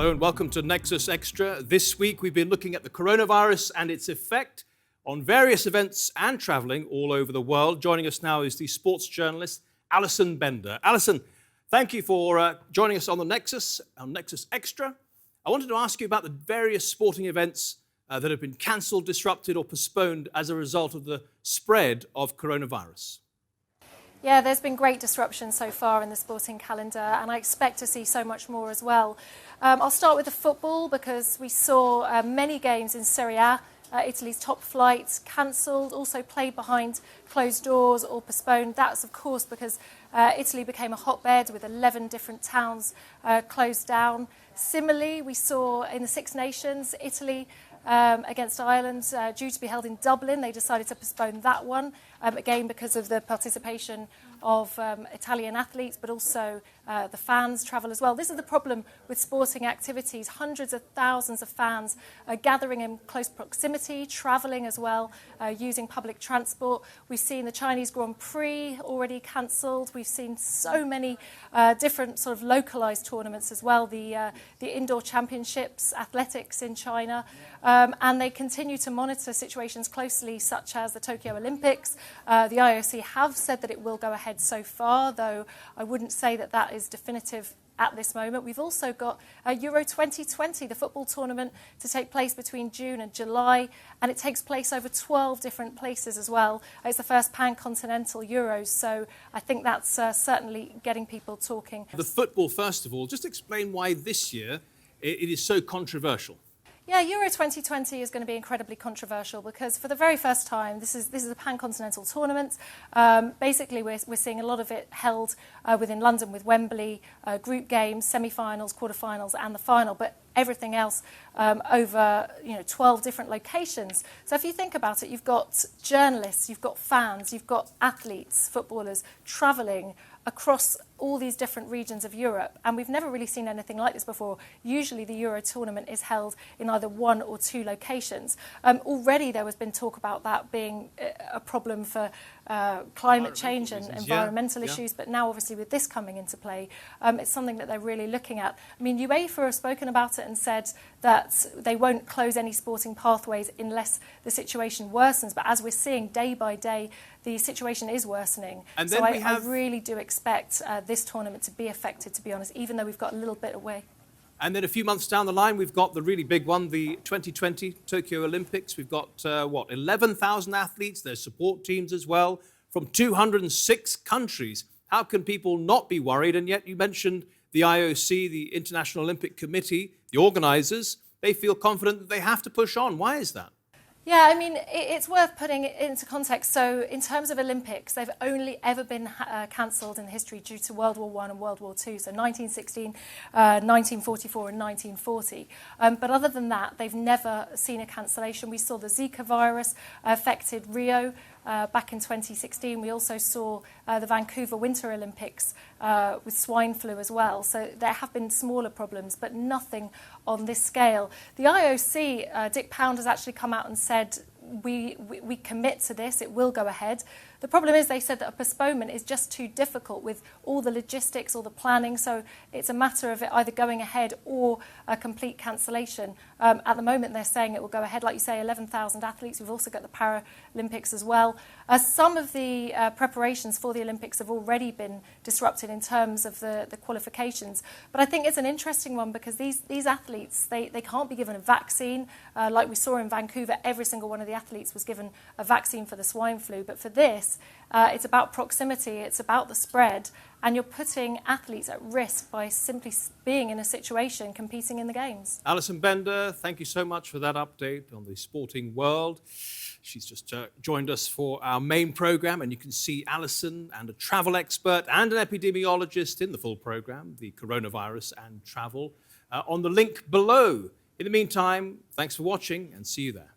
Hello and welcome to Nexus Extra. This week we've been looking at the coronavirus and its effect on various events and travelling all over the world. Joining us now is the sports journalist Alison Bender. Alison, thank you for joining us on the Nexus, on Nexus Extra. I wanted to ask you about the various sporting events that have been cancelled, disrupted or postponed as a result of the spread of coronavirus. Yeah, there's been great disruption so far in the sporting calendar, and I expect to see so much more as well. I'll start with the football because we saw many games in Serie A, Italy's top flight, cancelled, also played behind closed doors or postponed. That's, of course, because Italy became a hotbed with 11 different towns closed down. Similarly, we saw in the Six Nations, Italy against Ireland, due to be held in Dublin. They decided to postpone that one, again because of the participation of Italian athletes, but also the fans travel as well. This is the problem with sporting activities. Hundreds of thousands of fans gathering in close proximity, travelling as well, using public transport. We've seen the Chinese Grand Prix already cancelled. We've seen so many different sort of localised tournaments as well. The indoor championships, athletics in China, and they continue to monitor situations closely, such as the Tokyo Olympics. The IOC have said that it will go ahead so far, though I wouldn't say that that is definitive at this moment. We've also got Euro 2020, the football tournament, to take place between June and July, and it takes place over 12 different places as well. It's the first pan-continental Euros, so I think that's certainly getting people talking. The football, first of all, just explain why this year it is so controversial. Yeah, Euro 2020 is going to be incredibly controversial because for the very first time, this is a pan-continental tournament. Basically, we're seeing a lot of it held within London with Wembley, group games, semi-finals, quarter-finals and the final, but everything else over 12 different locations. So if you think about it, you've got journalists, you've got fans, you've got athletes, footballers travelling across all these different regions of Europe, and we've never really seen anything like this before. Usually the Euro tournament is held in either one or two locations. Already there has been talk about that being a problem for climate change and environmental issues, but now obviously with this coming into play, it's something that they're really looking at. I mean, UEFA have spoken about it and said that they won't close any sporting pathways unless the situation worsens, but as we're seeing day by day, the situation is worsening. And so I really do expect this tournament to be affected, to be honest, even though we've got a little bit away. And then a few months down the line, we've got the really big one, the 2020 Tokyo Olympics. We've got, 11,000 athletes, their support teams as well, from 206 countries. How can people not be worried? And yet you mentioned the IOC, the International Olympic Committee, the organisers, they feel confident that they have to push on. Why is that? Yeah, I mean, it's worth putting it into context. So in terms of Olympics, they've only ever been cancelled in history due to World War I and World War II, so 1916, 1944 and 1940. But other than that, they've never seen a cancellation. We saw the Zika virus affected Rio back in 2016. We also saw the Vancouver Winter Olympics with swine flu as well. So there have been smaller problems, but nothing on this scale. The IOC, Dick Pound has actually come out and said, we commit to this, it will go ahead. The problem is they said that a postponement is just too difficult with all the logistics, all the planning, so it's a matter of it either going ahead or a complete cancellation. At the moment they're saying it will go ahead. Like you say, 11,000 athletes. We've also got the Paralympics as well. Some of the preparations for the Olympics have already been disrupted in terms of the qualifications, but I think it's an interesting one because these athletes, they can't be given a vaccine. Like we saw in Vancouver, every single one of the athletes was given a vaccine for the swine flu, but for this, it's about proximity, it's about the spread, and you're putting athletes at risk by simply being in a situation competing in the games. Alison Bender, thank you so much for that update on the sporting world. She's just joined us for our main programme, and you can see Alison and a travel expert and an epidemiologist in the full programme, the coronavirus and travel, on the link below. In the meantime, thanks for watching and see you there.